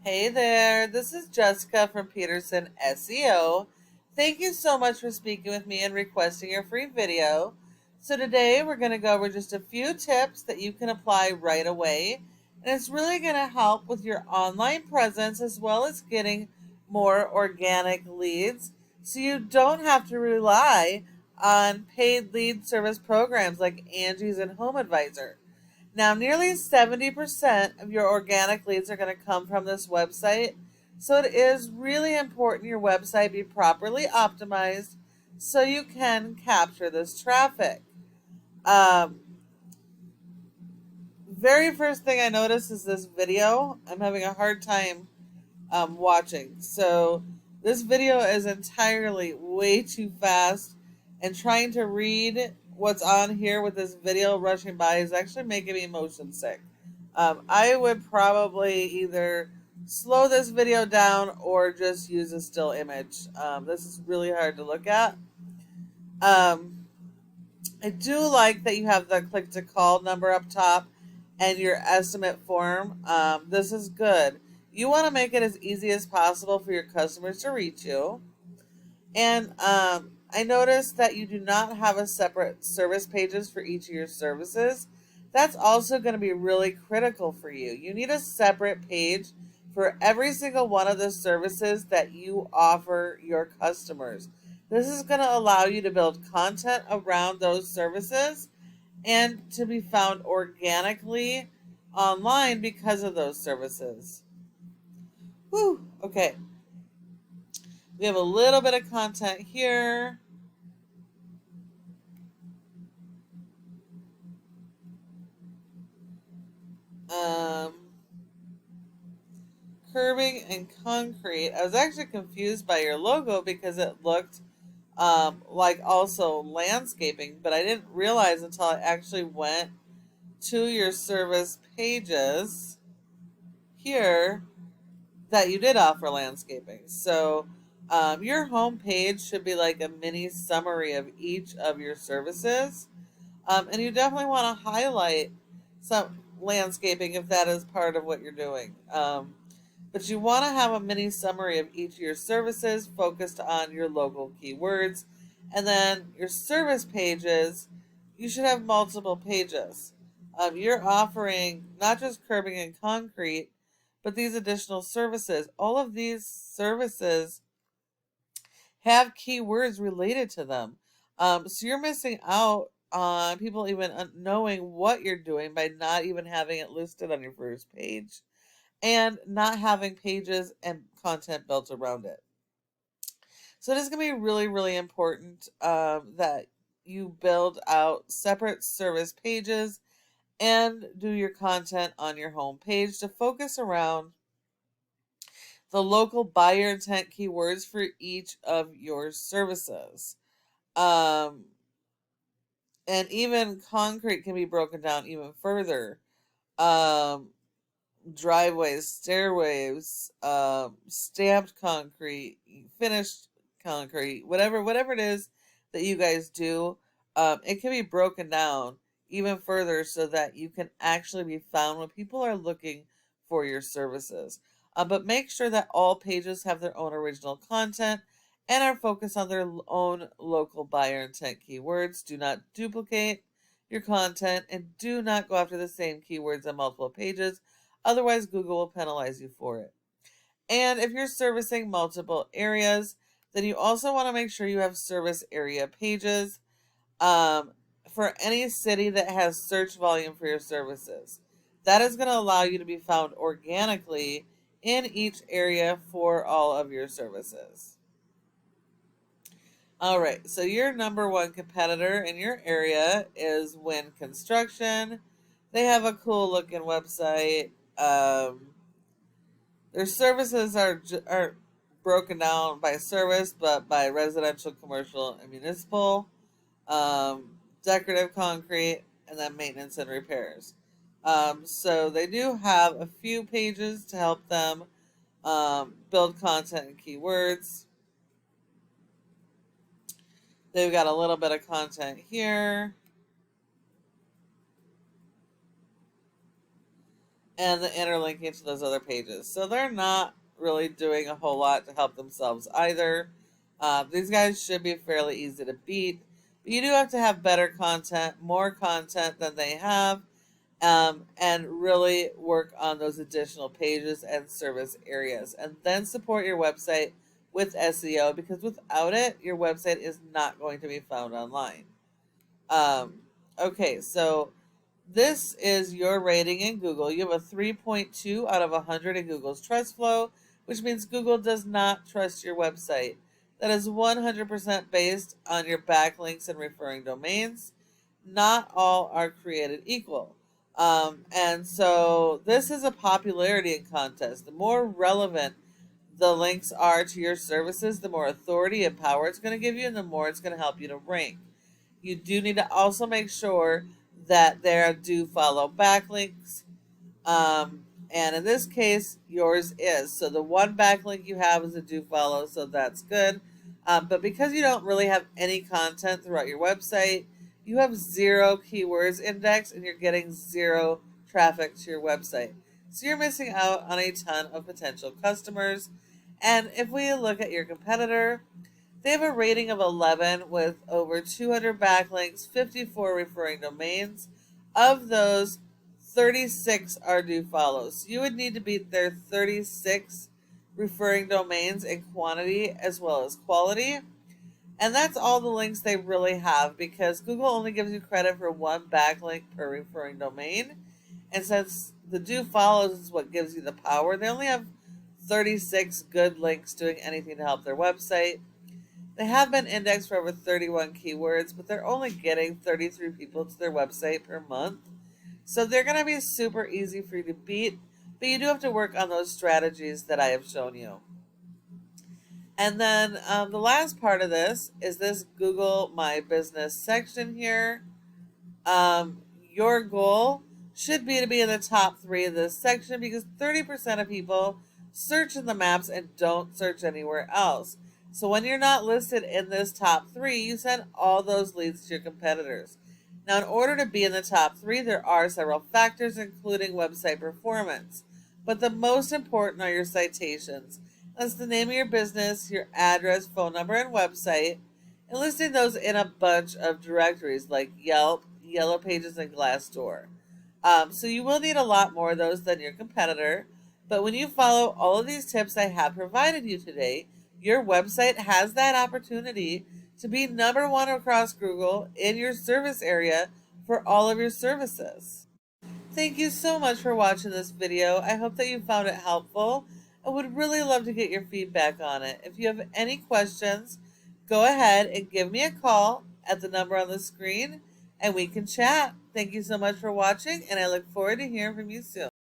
Hey there, this is Jessica from Peterson SEO. Thank you so much for speaking with me and requesting your free video. So today we're going to go over just a few tips that you can apply right away. And it's really going to help with your online presence as well as getting more organic leads. So you don't have to rely on paid lead service programs like Angie's and Home Advisor. Now, nearly 70% of your organic leads are going to come from this website. So it is really important your website be properly optimized so you can capture this traffic. Um, Very first thing I noticed is this video. I'm having a hard time watching. So this video is entirely way too fast, and trying to read what's on here with this video rushing by is actually making me motion sick. I would probably either slow this video down or just use a still image. This is really hard to look at. Um, I do like that you have the click to call number up top and your estimate form. This is good. You want to make it as easy as possible for your customers to reach you. And I noticed that you do not have a separate service pages for each of your services. That's also going to be really critical for you. You need a separate page for every single one of the services that you offer your customers. This is going to allow you to build content around those services and to be found organically online because of those services. Whew, okay. We have a little bit of content here. Um, Curbing and concrete. I was actually confused by your logo because it looked like also landscaping, but I didn't realize until I actually went to your service pages here that you did offer landscaping. So your home page should be like a mini summary of each of your services. And you definitely want to highlight some landscaping if that is part of what you're doing. But you want to have a mini summary of each of your services focused on your local keywords. And then your service pages, you should have multiple pages. You're offering not just curbing and concrete, but these additional services. All of these services have keywords related to them. So you're missing out on people even knowing what you're doing by not even having it listed on your first page and not having pages and content built around it. So it is going to be really, really important that you build out separate service pages and do your content on your home page to focus around the local buyer intent keywords for each of your services. Um, and even concrete can be broken down even further. Um, Driveways, stairways, stamped concrete, finished concrete, whatever it is that you guys do, it can be broken down even further so that you can actually be found when people are looking for your services. But make sure that all pages have their own original content and are focused on their own local buyer intent keywords. Do not duplicate your content and do not go after the same keywords on multiple pages. Otherwise, Google will penalize you for it. And if you're servicing multiple areas, then you also want to make sure you have service area pages for any city that has search volume for your services. That is going to allow you to be found organically in each area for all of your services. All right, so your number one competitor in your area is Win Construction. They have a cool looking website. Their services are broken down by service, but by residential, commercial, and municipal, decorative concrete, and then maintenance and repairs. So they do have a few pages to help them build content and keywords. They've got a little bit of content here. and the interlinking to those other pages. So they're not really doing a whole lot to help themselves either. These guys should be fairly easy to beat, but you do have to have better content, more content than they have, and really work on those additional pages and service areas. And then support your website with SEO, because without it, your website is not going to be found online. Okay, so this is your rating in Google. You have a 3.2 out of 100 in Google's trust flow, which means Google does not trust your website. That is 100% based on your backlinks and referring domains. Not all are created equal. And so this is a popularity contest. The more relevant the links are to your services, the more authority and power it's going to give you, and the more it's going to help you to rank. You do need to also make sure that there do follow backlinks. And in this case, yours is. So the one backlink you have is a do follow, so that's good. But because you don't really have any content throughout your website, you have 0 keywords indexed and you're getting 0 traffic to your website. So you're missing out on a ton of potential customers. And if we look at your competitor, they have a rating of 11 with over 200 backlinks, 54 referring domains. Of those, 36 are do follows. So you would need to beat their 36 referring domains in quantity as well as quality. And that's all the links they really have, because Google only gives you credit for 1 backlink per referring domain. And since the do follows is what gives you the power, they only have 36 good links doing anything to help their website. They have been indexed for over 31 keywords, but they're only getting 33 people to their website per month. So they're going to be super easy for you to beat, but you do have to work on those strategies that I have shown you. And then the last part of this is this Google My Business section here. Your goal should be to be in the top 3 of this section, because 30% of people search in the maps and don't search anywhere else. So when you're not listed in this top 3, you send all those leads to your competitors. Now, in order to be in the top 3, there are several factors, including website performance. But the most important are your citations. That's the name of your business, your address, phone number, and website, and listing those in a bunch of directories like Yelp, Yellow Pages, and Glassdoor. So you will need a lot more of those than your competitor. But when you follow all of these tips I have provided you today, your website has that opportunity to be #1 across Google in your service area for all of your services. Thank you so much for watching this video. I hope that you found it helpful. I would really love to get your feedback on it. If you have any questions, go ahead and give me a call at the number on the screen and we can chat. Thank you so much for watching, and I look forward to hearing from you soon.